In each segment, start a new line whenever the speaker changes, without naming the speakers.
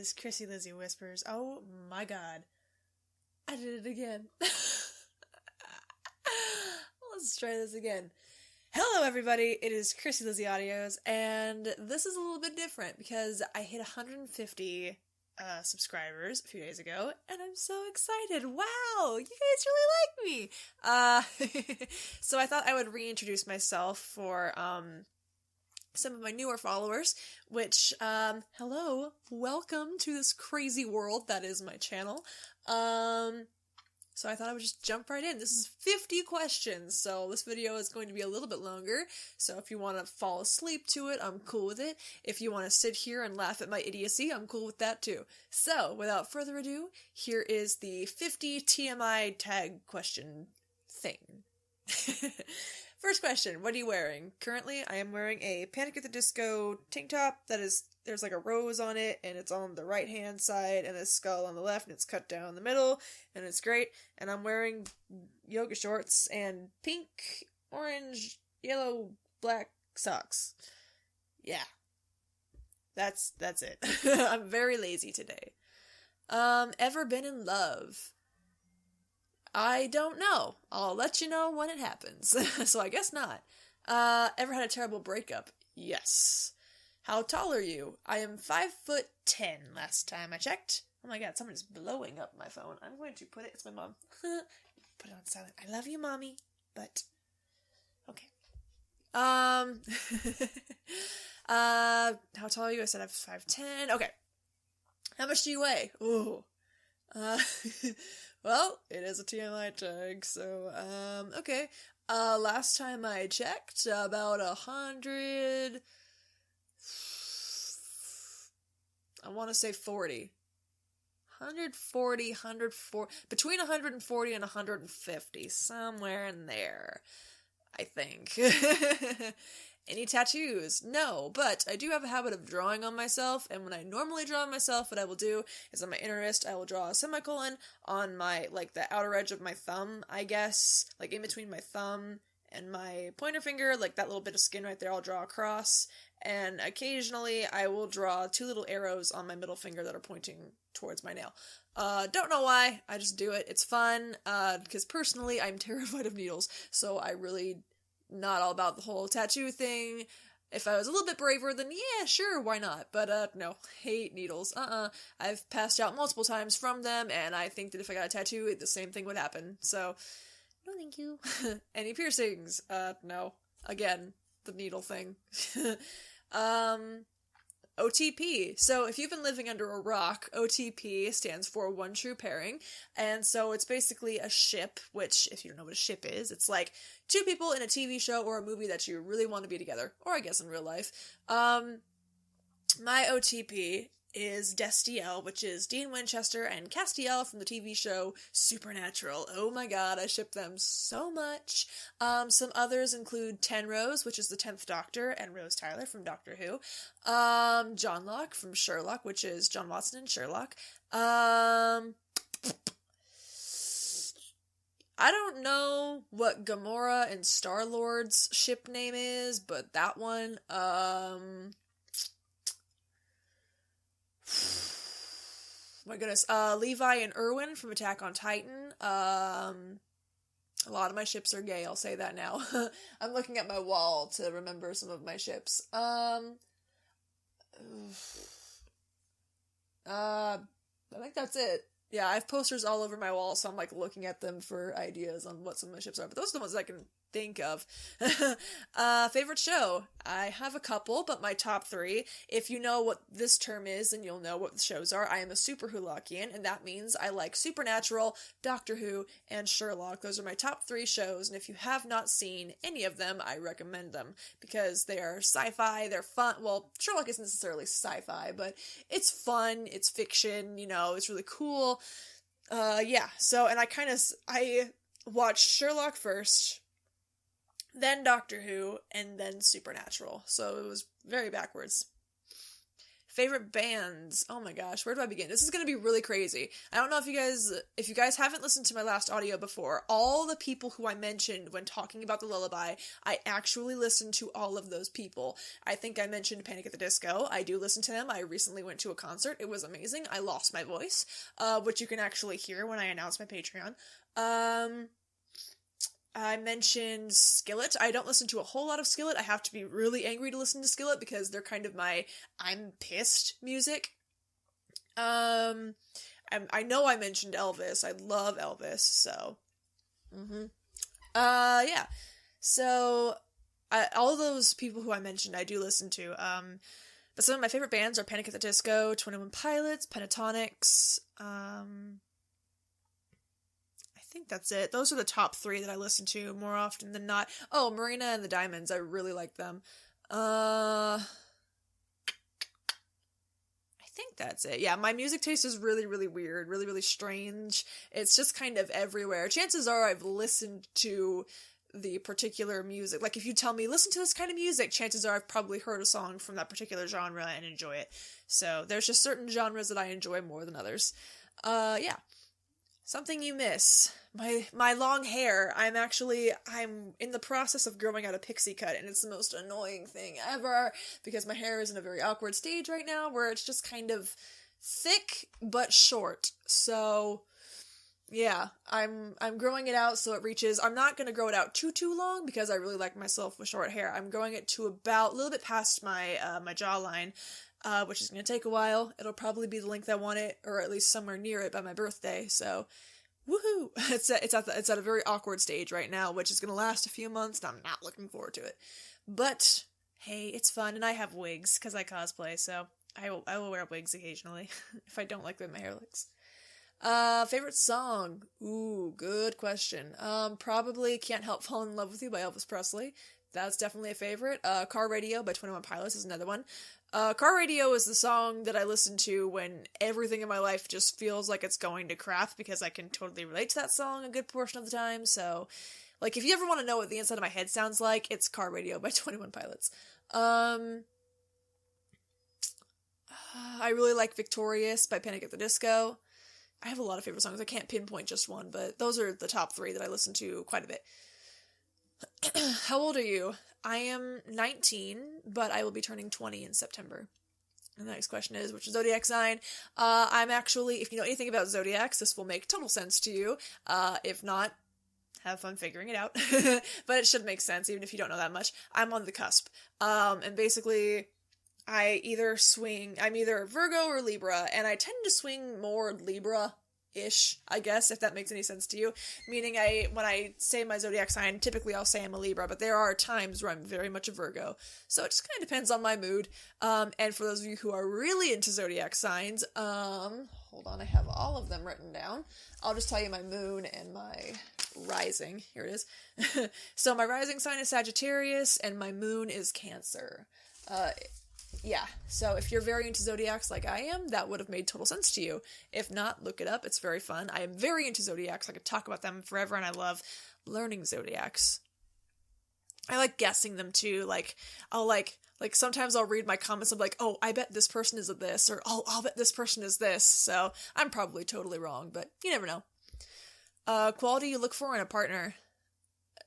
is krissylizzywhipers. Oh my god. I did it again. Let's try this again. Hello everybody, it is Krissy Lizzy Audios, and this is a little bit different because I hit 150 subscribers a few days ago, and I'm so excited. Wow, you guys really like me. So I thought I would reintroduce myself for some of my newer followers, which, hello, welcome to this crazy world that is my channel. So I thought I would just jump right in. This is 50 questions, so this video is going to be a little bit longer, so if you want to fall asleep to it, I'm cool with it. If you want to sit here and laugh at my idiocy, I'm cool with that too. So, without further ado, here is the 50 TMI tag question thing. First question, what are you wearing? Currently, I am wearing a Panic at the Disco tank top that is, there's like a rose on it, and it's on the right-hand side, and a skull on the left, and it's cut down the middle, and it's great. And I'm wearing yoga shorts and pink, orange, yellow, black socks. Yeah. That's it. I'm very lazy today. Ever been in love? I don't know. I'll let you know when it happens. So I guess not. Ever had a terrible breakup? Yes. How tall are you? I am 5'10" last time I checked. Oh my god, someone is blowing up my phone. I'm going to put it, it's my mom. Put it on silent. I love you, mommy, but okay. How tall are you? I said I'm 5'10". Okay. How much do you weigh? Ooh. Well, it is a TMI tag, so, okay. Last time I checked, about 100... I want to say 40. 140, 140... Between 140 and 150, somewhere in there, I think. Any tattoos? No, but I do have a habit of drawing on myself, and when I normally draw on myself, what I will do is on my inner wrist, I will draw a semicolon on my, like, the outer edge of my thumb, I guess, like, in between my thumb and my pointer finger, like, that little bit of skin right there, I'll draw a cross, and occasionally I will draw two little arrows on my middle finger that are pointing towards my nail. Don't know why, I just do it, it's fun, because personally, I'm terrified of needles, so I really... not all about the whole tattoo thing. If I was a little bit braver, then yeah, sure, why not? But, no, hate needles. I've passed out multiple times from them, and I think that if I got a tattoo, the same thing would happen. So, no thank you. Any piercings? No. Again, the needle thing. OTP. So if you've been living under a rock, OTP stands for One True Pairing, and so it's basically a ship, which, if you don't know what a ship is, it's like two people in a TV show or a movie that you really want to be together, or I guess in real life. My OTP is Destiel, which is Dean Winchester, and Castiel from the TV show Supernatural. Oh my god, I ship them so much. Some others include Tenrose, which is the 10th Doctor, and Rose Tyler from Doctor Who. John Locke from Sherlock, which is John Watson and Sherlock. I don't know what Gamora and Star-Lord's ship name is, but that one, my goodness, Levi and Erwin from Attack on Titan. A lot of my ships are gay, I'll say that now. I'm looking at my wall to remember some of my ships. I think that's it. Yeah, I have posters all over my wall, so I'm, like, looking at them for ideas on what some of my ships are, but those are the ones I can think of. Favorite show? I have a couple, but my top three, if you know what this term is, then you'll know what the shows are. I am a Super Wholockian, and that means I like Supernatural, Doctor Who, and Sherlock. Those are my top three shows, and if you have not seen any of them, I recommend them, because they are sci-fi, they're fun. Well, Sherlock isn't necessarily sci-fi, but it's fun, it's fiction, you know, it's really cool. Yeah, so, and I watched Sherlock first, then Doctor Who, and then Supernatural, so it was very backwards. Favorite bands. Oh my gosh, where do I begin? This is going to be really crazy. I don't know if you guys haven't listened to my last audio before, all the people who I mentioned when talking about the lullaby, I actually listened to all of those people. I think I mentioned Panic at the Disco. I do listen to them. I recently went to a concert. It was amazing. I lost my voice, which you can actually hear when I announce my Patreon. I mentioned Skillet. I don't listen to a whole lot of Skillet. I have to be really angry to listen to Skillet because they're kind of my I'm pissed music. I know I mentioned Elvis. I love Elvis, so. Yeah. So, all those people who I mentioned I do listen to. But some of my favorite bands are Panic at the Disco, 21 Pilots, Pentatonics, I think that's it. Those are the top 3 that I listen to more often than not. Oh, Marina and the Diamonds. I really like them. I think that's it. Yeah, my music taste is really, really weird. Really, really strange. It's just kind of everywhere. Chances are I've listened to the particular music. Like, if you tell me, listen to this kind of music, chances are I've probably heard a song from that particular genre and enjoy it. So, there's just certain genres that I enjoy more than others. Yeah. Something you miss. My long hair. I'm in the process of growing out a pixie cut, and it's the most annoying thing ever, because my hair is in a very awkward stage right now, where it's just kind of thick, but short. So, yeah, I'm growing it out so it reaches, I'm not gonna grow it out too long, because I really like myself with short hair. I'm growing it to about, a little bit past my jawline, which is going to take a while. It'll probably be the length I want it, or at least somewhere near it by my birthday, so woohoo! It's at a very awkward stage right now, which is going to last a few months, and I'm not looking forward to it. But, hey, it's fun, and I have wigs, because I cosplay, so I will wear wigs occasionally, if I don't like the way my hair looks. Favorite song? Ooh, good question. Probably Can't Help Falling in Love with You by Elvis Presley. That's definitely a favorite. Car Radio by 21 Pilots is another one. Car Radio is the song that I listen to when everything in my life just feels like it's going to crap, because I can totally relate to that song a good portion of the time, so, like, if you ever want to know what the inside of my head sounds like, it's Car Radio by 21 Pilots. I really like Victorious by Panic at the Disco. I have a lot of favorite songs. I can't pinpoint just one, but those are the top 3 that I listen to quite a bit. How old are you? I am 19, but I will be turning 20 in September. And the next question is, which Zodiac sign? I'm actually, if you know anything about Zodiacs, this will make total sense to you. If not, have fun figuring it out. But it should make sense, even if you don't know that much. I'm on the cusp. And basically, I'm either Virgo or Libra, and I tend to swing more Libra-ish, I guess, if that makes any sense to you. Meaning, when I say my zodiac sign, typically I'll say I'm a Libra, but there are times where I'm very much a Virgo. So it just kind of depends on my mood. And for those of you who are really into zodiac signs, hold on, I have all of them written down. I'll just tell you my moon and my rising. Here it is. So my rising sign is Sagittarius, and my moon is Cancer. Yeah, so if you're very into Zodiacs like I am, that would have made total sense to you. If not, look it up. It's very fun. I am very into Zodiacs. I could talk about them forever, and I love learning Zodiacs. I like guessing them, too. Sometimes I'll read my comments, I'm like, oh, I bet this person is this, or, oh, I'll bet this person is this. So I'm probably totally wrong, but you never know. Quality you look for in a partner.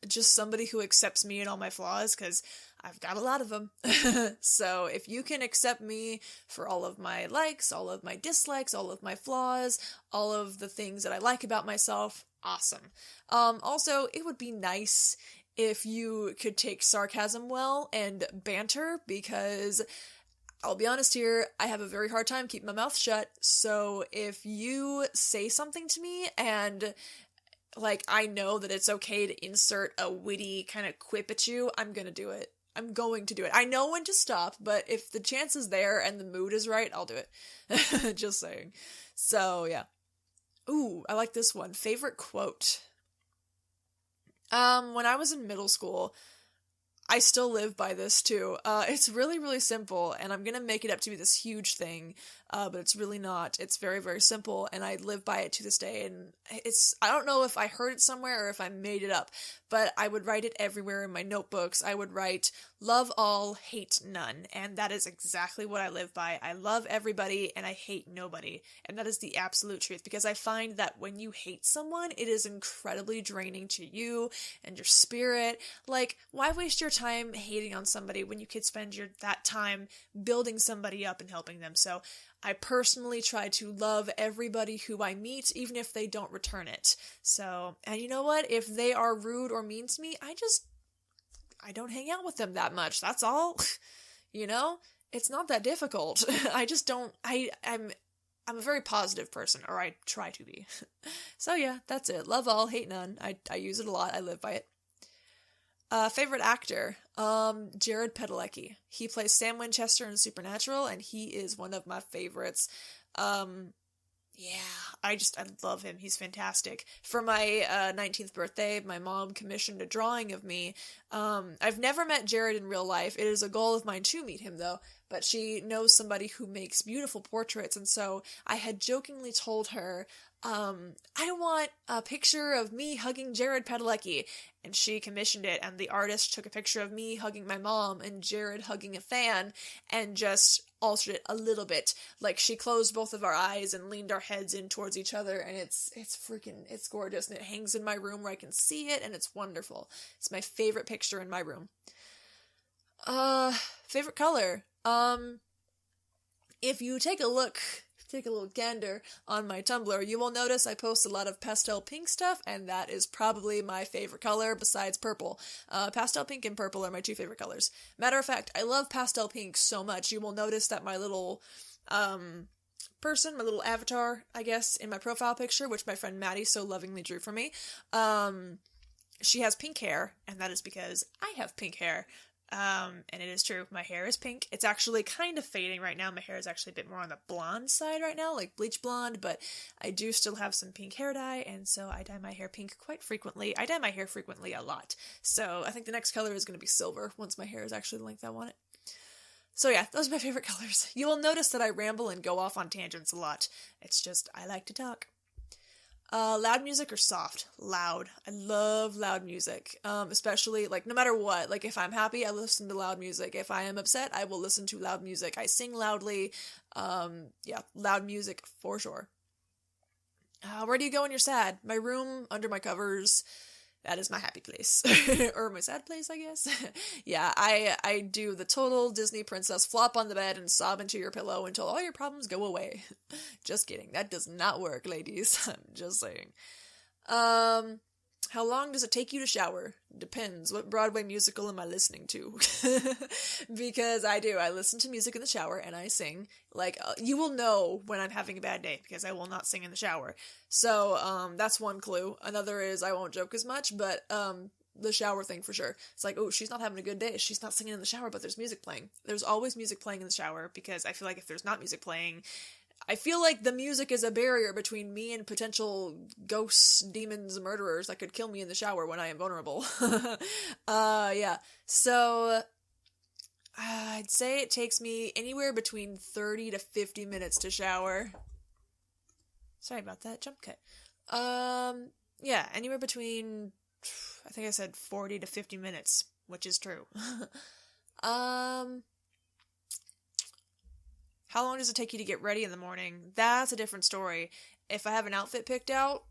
Just somebody who accepts me and all my flaws, because I've got a lot of them. So if you can accept me for all of my likes, all of my dislikes, all of my flaws, all of the things that I like about myself, awesome. Also, it would be nice if you could take sarcasm well and banter, because I'll be honest here, I have a very hard time keeping my mouth shut. So if you say something to me and I know that it's okay to insert a witty kind of quip at you, I'm gonna do it. I'm going to do it. I know when to stop, but if the chance is there and the mood is right, I'll do it. Just saying. So, yeah. Ooh, I like this one. Favorite quote. When I was in middle school, I still live by this too. It's really, really simple, and I'm gonna make it up to be this huge thing, but it's really not. It's very, very simple, and I live by it to this day, and I don't know if I heard it somewhere or if I made it up, but I would write it everywhere in my notebooks. I would write, love all, hate none, and that is exactly what I live by. I love everybody, and I hate nobody, and that is the absolute truth, because I find that when you hate someone, it is incredibly draining to you and your spirit. Like, why waste your time hating on somebody when you could spend that time building somebody up and helping them? So I personally try to love everybody who I meet, even if they don't return it. So, and you know what? If they are rude or mean to me, I don't hang out with them that much. That's all. You know? It's not that difficult. I just don't, I'm a very positive person, or I try to be. So yeah, that's it. Love all, hate none. I use it a lot. I live by it. Favorite actor? Jared Padalecki. He plays Sam Winchester in Supernatural, and he is one of my favorites. Yeah, I love him. He's fantastic. For my 19th birthday, my mom commissioned a drawing of me. I've never met Jared in real life. It is a goal of mine to meet him, though, but she knows somebody who makes beautiful portraits, and so I had jokingly told her, I want a picture of me hugging Jared Padalecki, and she commissioned it, and the artist took a picture of me hugging my mom and Jared hugging a fan, and just altered it a little bit. Like, she closed both of our eyes and leaned our heads in towards each other, and it's gorgeous, and it hangs in my room where I can see it, and it's wonderful. It's my favorite picture in my room. Favorite color? If you take a little gander on my Tumblr, you will notice I post a lot of pastel pink stuff, and that is probably my favorite color besides purple. Pastel pink and purple are my two favorite colors. Matter of fact, I love pastel pink so much, you will notice that my little, my little avatar, I guess, in my profile picture, which my friend Maddie so lovingly drew for me, she has pink hair, and that is because I have pink hair. And it is true, my hair is pink. It's actually kind of fading right now. My hair is actually a bit more on the blonde side right now, like bleach blonde, but I do still have some pink hair dye, and so I dye my hair pink quite frequently. I dye my hair frequently a lot. So I think the next color is going to be silver once my hair is actually the length I want it. So yeah, those are my favorite colors. You will notice that I ramble and go off on tangents a lot. It's just, I like to talk. Loud music or soft? Loud. I love loud music. Especially, like, no matter what. Like, if I'm happy, I listen to loud music. If I am upset, I will listen to loud music. I sing loudly. Yeah, loud music for sure. Where do you go when you're sad? My room, under my covers. That is my happy place. Or my sad place, I guess. Yeah, I do the total Disney princess flop on the bed and sob into your pillow until all your problems go away. Just kidding. That does not work, ladies. I'm just saying. How long does it take you to shower? Depends. What Broadway musical am I listening to? Because I listen to music in the shower and I sing. Like, you will know when I'm having a bad day because I will not sing in the shower. So, that's one clue. Another is I won't joke as much, but, the shower thing for sure. It's like, oh, she's not having a good day. She's not singing in the shower, but there's music playing. There's always music playing in the shower because I feel like if there's not music playing, I feel like the music is a barrier between me and potential ghosts, demons, murderers that could kill me in the shower when I am vulnerable. Yeah. So, I'd say it takes me anywhere between 30 to 50 minutes to shower. Sorry about that, jump cut. Yeah, anywhere between, I think I said 40 to 50 minutes, which is true. How long does it take you to get ready in the morning? That's a different story. If I have an outfit picked out,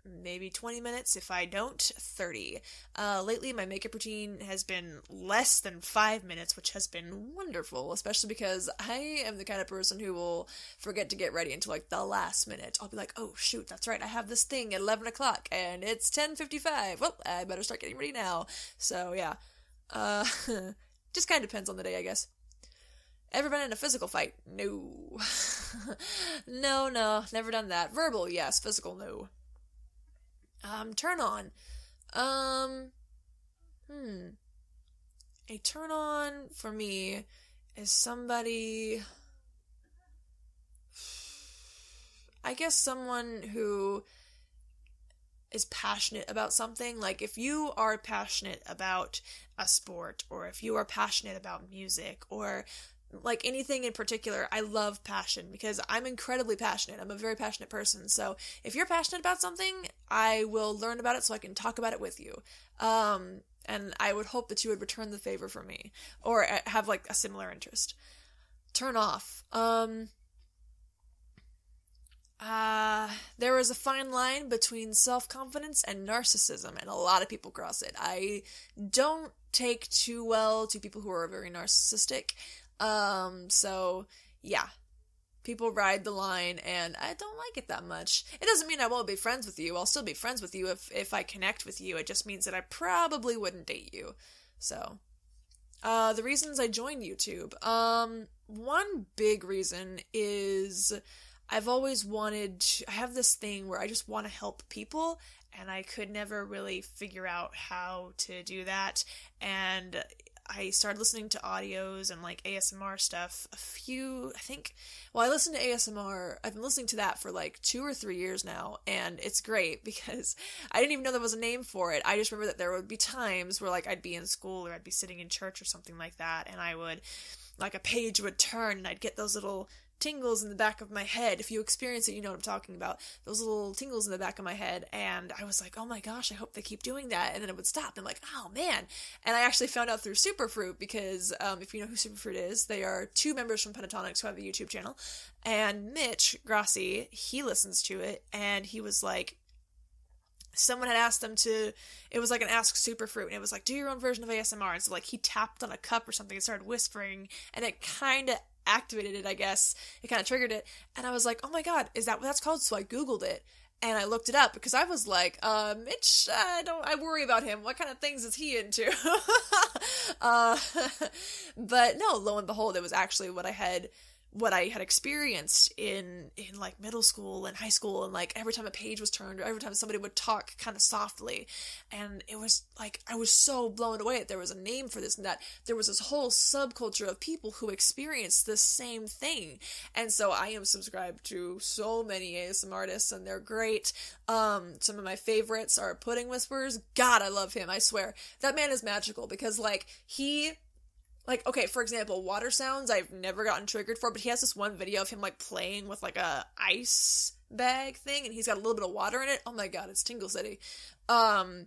maybe 20 minutes. If I don't, 30. Lately, my makeup routine has been less than 5 minutes, which has been wonderful, especially because I am the kind of person who will forget to get ready until, like, the last minute. I'll be like, oh, shoot, that's right, I have this thing at 11 o'clock, and it's 10:55. Well, I better start getting ready now. So, yeah. Just kind of depends on the day, I guess. Ever been in a physical fight? No. No, never done that. Verbal, yes. Physical, no. Turn on. A turn on for me is somebody, I guess someone who is passionate about something, like if you are passionate about a sport, or if you are passionate about music, or like anything in particular, I love passion because I'm incredibly passionate. I'm a very passionate person. So if you're passionate about something, I will learn about it so I can talk about it with you. And I would hope that you would return the favor for me, or have like a similar interest. Turn off. There is a fine line between self-confidence and narcissism, and a lot of people cross it. I don't take too well to people who are very narcissistic. So yeah, people ride the line, and I don't like it that much. It doesn't mean I won't be friends with you. I'll still be friends with you if I connect with you. It just means that I probably wouldn't date you. So, the reasons I joined YouTube. One big reason is I've always wanted to, I have this thing where I just want to help people, and I could never really figure out how to do that. And I started listening to audios and like ASMR stuff I listened to ASMR, I've been listening to that for like 2 or 3 years now, and it's great because I didn't even know there was a name for it. I just remember that there would be times where like I'd be in school or I'd be sitting in church or something like that, and I would, like a page would turn and I'd get those little tingles in the back of my head. If you experience it, you know what I'm talking about. Those little tingles in the back of my head, and I was like, oh my gosh, I hope they keep doing that. And then it would stop, and I'm like, oh man. And I actually found out through Superfruit, because if you know who Superfruit is, they are 2 members from Pentatonics who have a YouTube channel, and Mitch Grassi, he listens to it, and he was like, someone had asked them to, it was like an Ask Superfruit, and it was like, do your own version of ASMR, and so like he tapped on a cup or something and started whispering, and it kind of activated it, I guess. It kind of triggered it, and I was like, oh my god, is that what that's called? So I googled it, and I looked it up, because I was like, Mitch, I worry about him. What kind of things is he into? But no, lo and behold, it was actually what I had experienced in like middle school and high school, and like every time a page was turned, or every time somebody would talk kind of softly, and it was like, I was so blown away that there was a name for this, and that there was this whole subculture of people who experienced the same thing. And so I am subscribed to so many ASMR artists, and they're great. Some of my favorites are Pudding Whispers. God, I love him. I swear that man is magical, because like okay, for example, water sounds I've never gotten triggered for, but he has this one video of him like playing with like a ice bag thing, and he's got a little bit of water in it. Oh my god, it's Tingle City. Who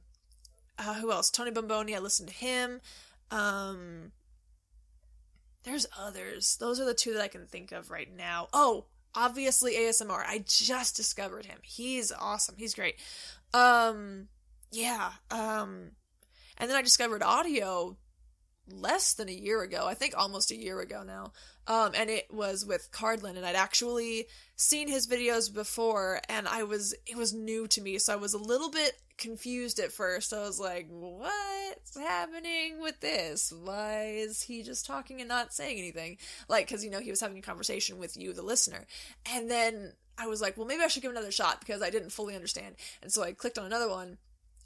else? Tony Bomboni, I listen to him. There's others. Those are the 2 that I can think of right now. Oh, obviously ASMR. I just discovered him. He's awesome. He's great. Yeah. And then I discovered audio less than a year ago, I think almost a year ago now, and it was with Cardlin, and I'd actually seen his videos before, and it was new to me, so I was a little bit confused at first. I was like, what's happening with this? Why is he just talking and not saying anything? Like, because, you know, he was having a conversation with you, the listener, and then I was like, well, maybe I should give another shot, because I didn't fully understand, and so I clicked on another one,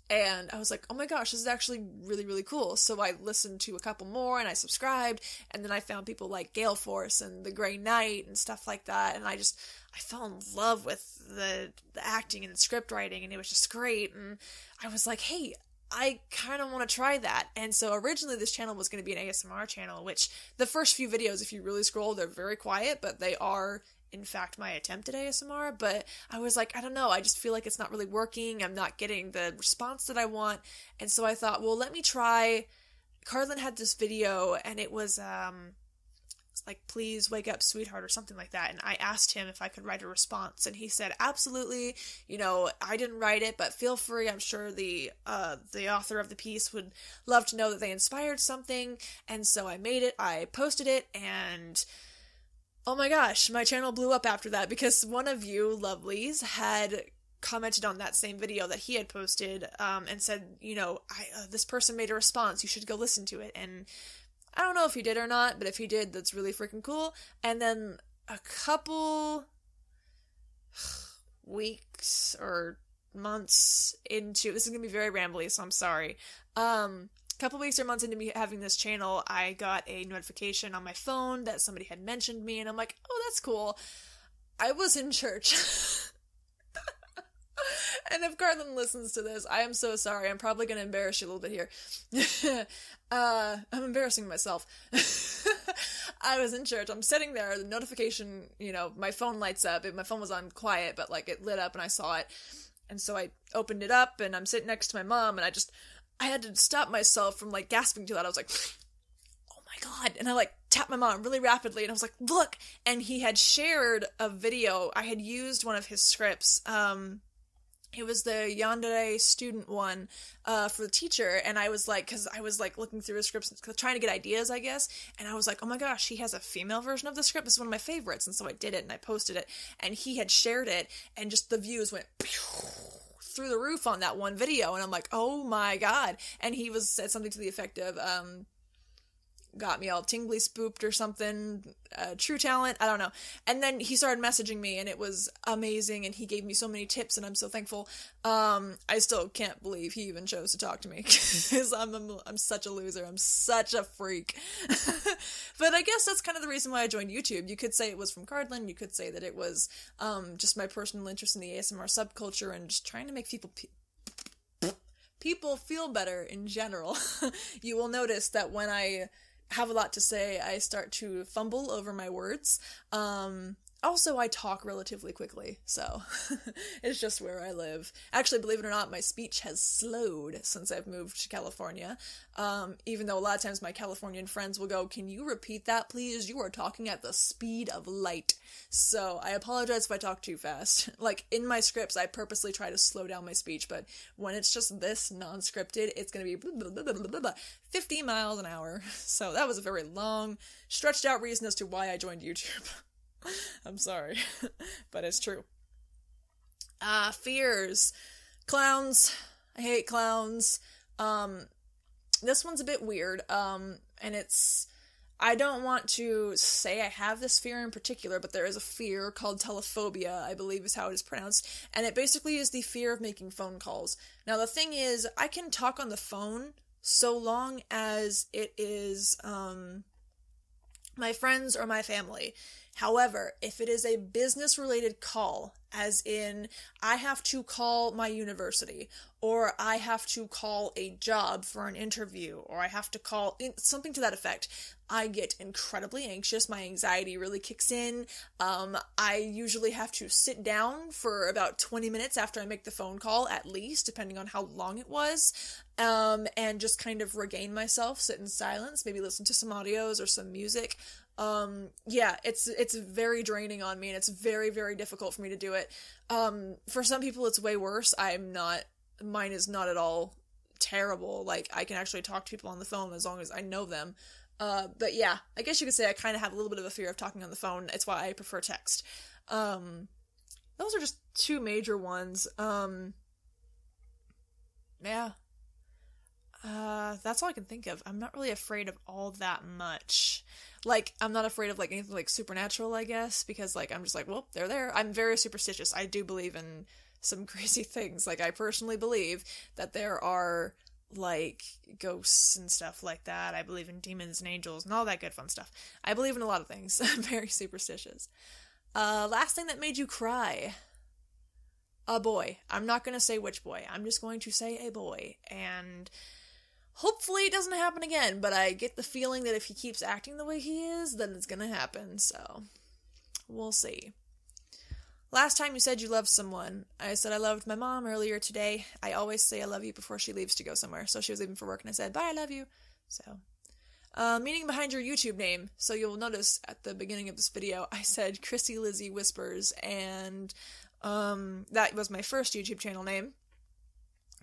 and I was like, oh my gosh, this is actually really, really cool. So I listened to a couple more, and I subscribed, and then I found people like Gale Force and The Grey Knight and stuff like that, and I fell in love with the acting and the script writing, and it was just great, and I was like, hey, I kind of want to try that. And so originally this channel was going to be an ASMR channel, which the first few videos, if you really scroll, they're very quiet, but they are in fact my attempt at ASMR. But I was like, I don't know, I just feel like it's not really working. I'm not getting the response that I want. And so I thought, well, let me try. Cardlin had this video, and it was like, please wake up sweetheart, or something like that, and I asked him if I could write a response, and he said, absolutely, you know, I didn't write it, but feel free, I'm sure the author of the piece would love to know that they inspired something. And so I made it, I posted it, and oh my gosh, my channel blew up after that, because one of you lovelies had commented on that same video that he had posted, and said, you know, this person made a response, you should go listen to it. And I don't know if he did or not, but if he did, that's really freaking cool. And then a couple weeks or months into, this is gonna be very rambly, so I'm sorry, couple weeks or months into me having this channel, I got a notification on my phone that somebody had mentioned me, and I'm like, oh, that's cool. I was in church. And if Garland listens to this, I am so sorry. I'm probably going to embarrass you a little bit here. I'm embarrassing myself. I was in church. I'm sitting there. The notification, my phone lights up. My phone was on quiet, but like it lit up and I saw it. And so I opened it up and I'm sitting next to my mom and I had to stop myself from like gasping too loud. I was like, oh my God. And I like tapped my mom really rapidly and I was like, look. And he had shared a video. I had used one of his scripts. It was the Yandere student one for the teacher, and I was like, because I was like looking through his scripts, trying to get ideas, I guess, and I was like, oh my gosh, he has a female version of the script. This is one of my favorites, and so I did it, and I posted it, and he had shared it, and just the views went through the roof on that one video, and I'm like, oh my God, and he said something to the effect of, got me all tingly spooped or something, true talent, I don't know. And then he started messaging me and it was amazing and he gave me so many tips and I'm so thankful. I still can't believe he even chose to talk to me because I'm such a loser. I'm such a freak. But I guess that's kind of the reason why I joined YouTube. You could say it was from Cardland. You could say that it was just my personal interest in the ASMR subculture and just trying to make people feel better in general. You will notice that when I have a lot to say, I start to fumble over my words. Also, I talk relatively quickly, so it's just where I live. Actually, believe it or not, my speech has slowed since I've moved to California, even though a lot of times my Californian friends will go, can you repeat that, please? You are talking at the speed of light. So I apologize if I talk too fast. Like, in my scripts, I purposely try to slow down my speech, but when it's just this non-scripted, it's gonna be 50 miles an hour. So that was a very long, stretched out reason as to why I joined YouTube. I'm sorry, but it's true. Fears. Clowns. I hate clowns. This one's a bit weird, and I don't want to say I have this fear in particular, but there is a fear called telephobia, I believe is how it is pronounced, and it basically is the fear of making phone calls. Now, the thing is, I can talk on the phone so long as it is, my friends or my family. However, if it is a business-related call, as in I have to call my university, or I have to call a job for an interview, or I have to call something to that effect, I get incredibly anxious. My anxiety really kicks in. I usually have to sit down for about 20 minutes after I make the phone call, at least, depending on how long it was, and just kind of regain myself, sit in silence, maybe listen to some audios or some music. Yeah, it's very draining on me and it's very, very difficult for me to do it. For some people it's way worse. Mine is not at all terrible. Like, I can actually talk to people on the phone as long as I know them. But yeah, I guess you could say I kind of have a little bit of a fear of talking on the phone. It's why I prefer text. Those are just two major ones. Yeah. That's all I can think of. I'm not really afraid of all that much. Like, I'm not afraid of, like, anything, like, supernatural, I guess, because, like, I'm just like, well, they're there. I'm very superstitious. I do believe in some crazy things. Like, I personally believe that there are, like, ghosts and stuff like that. I believe in demons and angels and all that good fun stuff. I believe in a lot of things. I'm very superstitious. Last thing that made you cry. A boy. I'm not gonna say which boy. I'm just going to say a boy. And hopefully it doesn't happen again, but I get the feeling that if he keeps acting the way he is, then it's gonna happen, so we'll see. Last time you said you loved someone, I said I loved my mom earlier today. I always say I love you before she leaves to go somewhere, so she was leaving for work and I said, bye, I love you. So, meaning behind your YouTube name, so you'll notice at the beginning of this video, I said krissylizzywhipers, and that was my first YouTube channel name,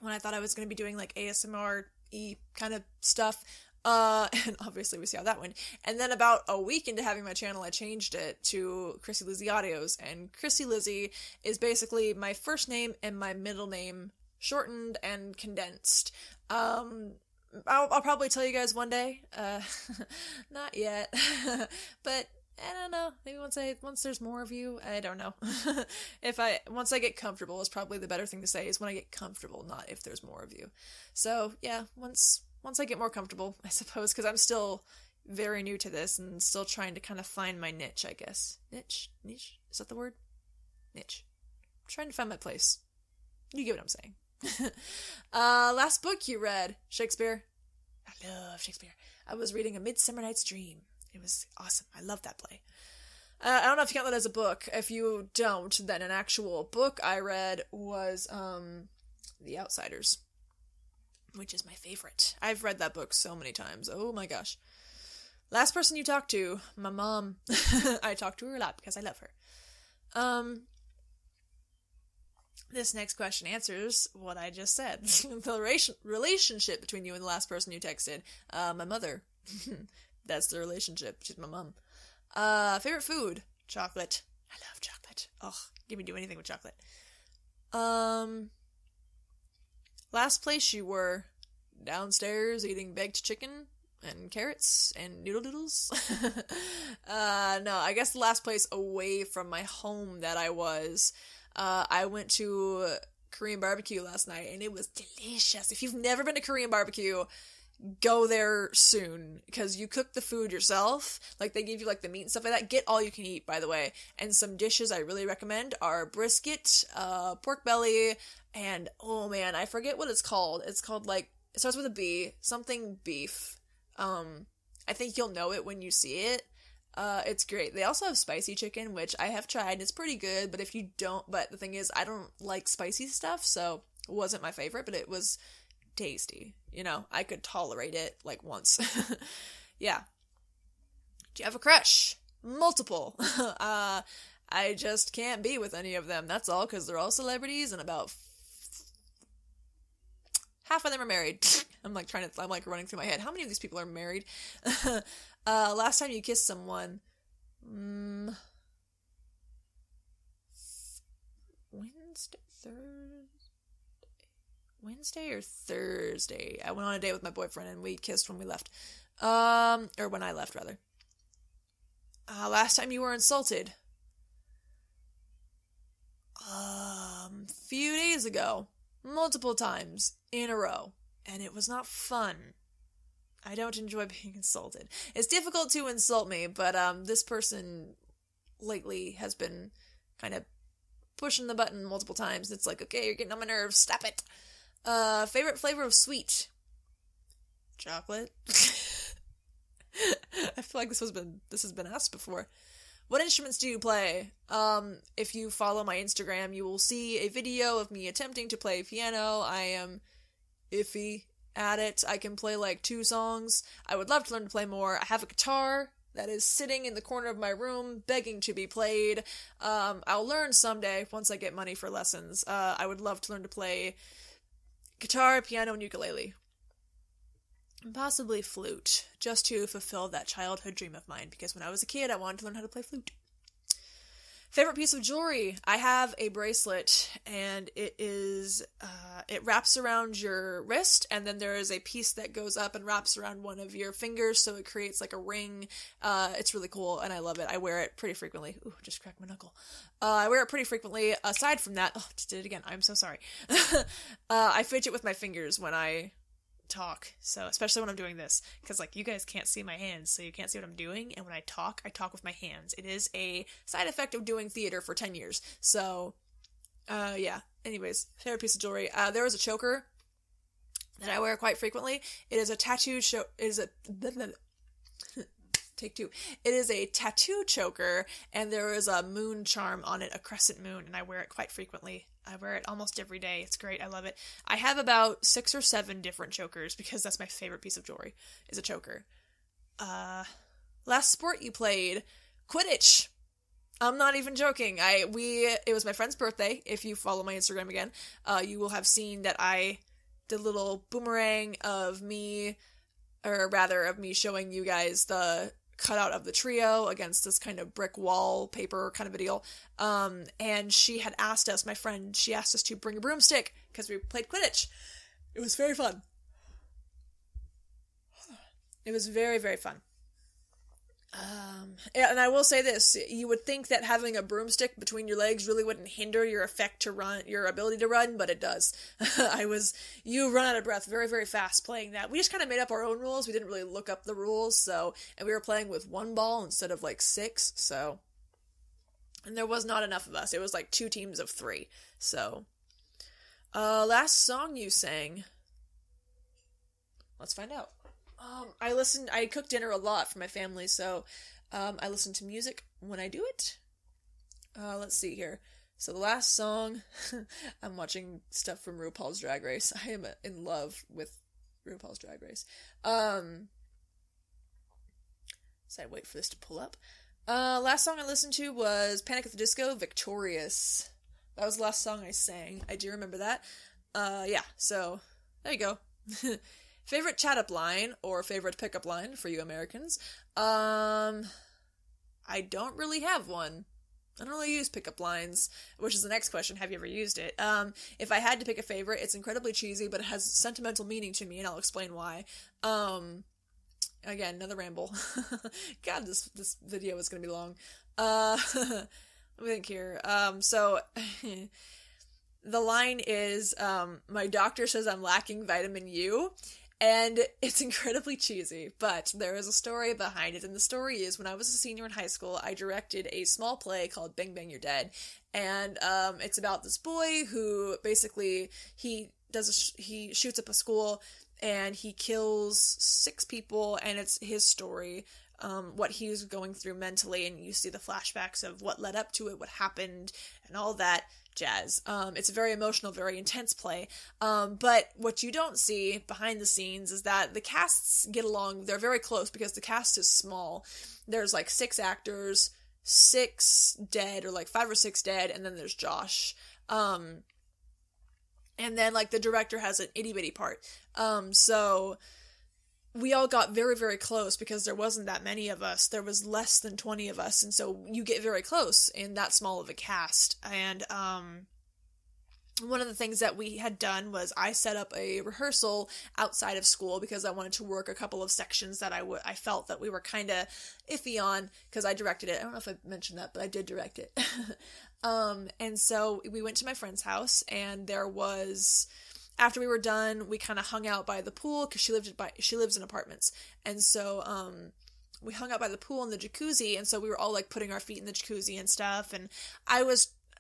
when I thought I was going to be doing, like, ASMR-y kind of stuff, and obviously we see how that went. And then about a week into having my channel, I changed it to Krissy Lizzy Audios, and Krissy Lizzy is basically my first name and my middle name shortened and condensed. I'll probably tell you guys one day, not yet, but I don't know, maybe once there's more of you, I don't know. Once I get comfortable is probably the better thing to say, is when I get comfortable, not if there's more of you. So, yeah, once I get more comfortable, I suppose, because I'm still very new to this and still trying to kind of find my niche, I guess. Niche? Is that the word? Niche. I'm trying to find my place. You get what I'm saying. Last book you read, Shakespeare. I love Shakespeare. I was reading A Midsummer Night's Dream. It was awesome. I love that play. I don't know if you count that as a book. If you don't, then an actual book I read was The Outsiders, which is my favorite. I've read that book so many times. Oh my gosh. Last person you talked to, my mom. I talk to her a lot because I love her. This next question answers what I just said. The relationship between you and the last person you texted. My mother. That's the relationship. She's my mom. Favorite food? Chocolate. I love chocolate. Oh, give me do anything with chocolate. Last place you were? Downstairs eating baked chicken and carrots and noodle doodles. No, I guess the last place away from my home that I was, I went to Korean barbecue last night and it was delicious. If you've never been to Korean barbecue, go there soon, because you cook the food yourself. Like, they give you, like, the meat and stuff like that. Get all you can eat, by the way. And some dishes I really recommend are brisket, pork belly, and, oh man, I forget what it's called. It's called, like, it starts with a B, something beef. I think you'll know it when you see it. It's great. They also have spicy chicken, which I have tried. It's pretty good, but if you don't, but the thing is, I don't like spicy stuff, so it wasn't my favorite, but it was tasty. You know, I could tolerate it, like, once. Yeah. Do you have a crush? Multiple. I just can't be with any of them, that's all, because they're all celebrities, and about half of them are married. I'm like running through my head. How many of these people are married? Last time you kissed someone, Wednesday or Thursday. I went on a date with my boyfriend and we kissed when we left. Or when I left, rather. Last time you were insulted. Few days ago. Multiple times in a row. And it was not fun. I don't enjoy being insulted. It's difficult to insult me, but this person lately has been kind of pushing the button multiple times. It's like, okay, you're getting on my nerves. Stop it. Favorite flavor of sweet? Chocolate. I feel like this has been asked before. What instruments do you play? If you follow my Instagram, you will see a video of me attempting to play piano. I am iffy at it. I can play like 2 songs. I would love to learn to play more. I have a guitar that is sitting in the corner of my room, begging to be played. I'll learn someday, once I get money for lessons. I would love to learn to play guitar, piano, and ukulele. And possibly flute, just to fulfill that childhood dream of mine, because when I was a kid, I wanted to learn how to play flute. Favorite piece of jewelry? I have a bracelet, and it is, it wraps around your wrist, and then there is a piece that goes up and wraps around one of your fingers, so it creates like a ring. It's really cool, and I love it. I wear it pretty frequently. Ooh, just cracked my knuckle. I wear it pretty frequently. Aside from that, just did it again. I'm so sorry. I fidget with my fingers when I talk, so especially when I'm doing this, because like you guys can't see my hands, so you can't see what I'm doing, and when I talk with my hands. It is a side effect of doing theater for 10 years, so yeah. Anyways, favorite piece of jewelry, there is a choker that I wear quite frequently. It is a tattoo Take 2. It is a tattoo choker, and there is a moon charm on it, a crescent moon, and I wear it quite frequently. I wear it almost every day. It's great. I love it. I have about 6 or 7 different chokers, because that's my favorite piece of jewelry, is a choker. Last sport you played? Quidditch. I'm not even joking. It was my friend's birthday. If you follow my Instagram again, you will have seen that I did a little boomerang of me showing you guys the cutout of the trio against this kind of brick wall paper kind of a deal. And she had asked us, my friend, she asked us to bring a broomstick because we played Quidditch. It was very fun. It was very, very fun. And I will say this, you would think that having a broomstick between your legs really wouldn't hinder your ability to run, but it does. You run out of breath very, very fast playing that. We just kind of made up our own rules. We didn't really look up the rules, and we were playing with 1 ball instead of like 6, and there was not enough of us. It was like 2 teams of 3, so. Last song you sang. Let's find out. I cook dinner a lot for my family, so I listen to music when I do it. Let's see here. So the last song, I'm watching stuff from RuPaul's Drag Race. I am in love with RuPaul's Drag Race. So I wait for this to pull up. Last song I listened to was Panic at the Disco, Victorious. That was the last song I sang. I do remember that. Yeah, so there you go. Favorite chat-up line, or favorite pick-up line for you Americans? I don't really have one. I don't really use pickup lines, which is the next question. Have you ever used it? If I had to pick a favorite, it's incredibly cheesy, but it has sentimental meaning to me, and I'll explain why. Again, another ramble. God, this video is gonna be long. Let me think here. So, the line is, my doctor says I'm lacking vitamin U. And it's incredibly cheesy, but there is a story behind it. And the story is, when I was a senior in high school, I directed a small play called Bang Bang You're Dead. And it's about this boy who basically, he shoots up a school and he kills 6 people, and it's his story, what he was going through mentally, and you see the flashbacks of what led up to it, what happened, and all that jazz. It's a very emotional, very intense play. But what you don't see behind the scenes is that the casts get along. They're very close because the cast is small. There's like 6 actors, 6 dead, or like 5 or 6 dead, and then there's Josh. And then like the director has an itty bitty part. So we all got very, very close because there wasn't that many of us. There was less than 20 of us, and so you get very close in that small of a cast. And one of the things that we had done was I set up a rehearsal outside of school because I wanted to work a couple of sections that I felt that we were kind of iffy on, because I directed it. I don't know if I mentioned that, but I did direct it. And so we went to my friend's house, and there was... After we were done, we kind of hung out by the pool, because she lives in apartments. And so, we hung out by the pool in the jacuzzi, and so we were all like putting our feet in the jacuzzi and stuff. And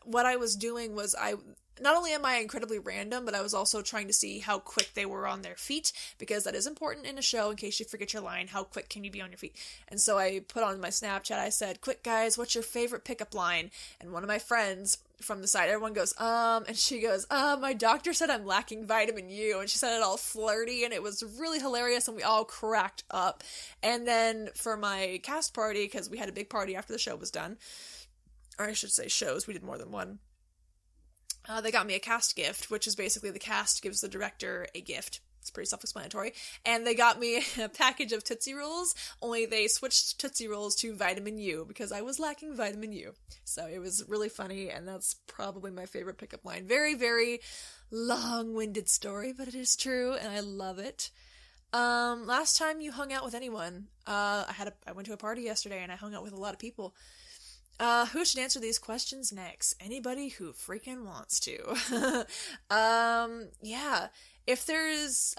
what I was doing was not only am I incredibly random, but I was also trying to see how quick they were on their feet, because that is important in a show in case you forget your line. How quick can you be on your feet? And so I put on my Snapchat, I said, "Quick guys, what's your favorite pickup line?" And one of my friends from the side, everyone goes, and she goes, my doctor said I'm lacking vitamin U, and she said it all flirty, and it was really hilarious, and we all cracked up. And then for my cast party, because we had a big party after the show was done, or I should say shows, we did more than one, they got me a cast gift, which is basically the cast gives the director a gift. It's pretty self-explanatory. And they got me a package of Tootsie Rolls, only they switched Tootsie Rolls to vitamin U because I was lacking vitamin U. So it was really funny, and that's probably my favorite pickup line. Very, very long-winded story, but it is true, and I love it. Last time you hung out with anyone? I went to a party yesterday, and I hung out with a lot of people. Who should answer these questions next? Anybody who freaking wants to. Yeah. If there's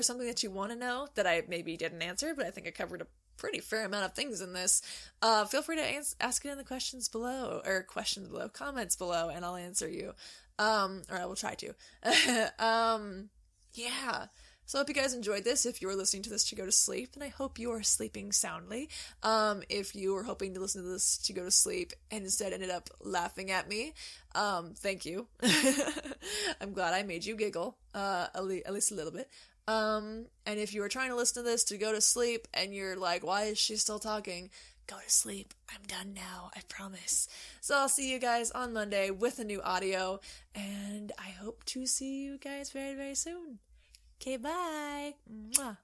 something that you want to know that I maybe didn't answer, but I think I covered a pretty fair amount of things in this, feel free to ask it in the comments below, and I'll answer you. Or I will try to. Yeah. So I hope you guys enjoyed this. If you were listening to this to go to sleep, then I hope you are sleeping soundly. If you were hoping to listen to this to go to sleep and instead ended up laughing at me, thank you. I'm glad I made you giggle, at least a little bit. And if you were trying to listen to this to go to sleep and you're like, why is she still talking? Go to sleep. I'm done now. I promise. So I'll see you guys on Monday with a new audio, and I hope to see you guys very, very soon. Okay, bye. Mwah.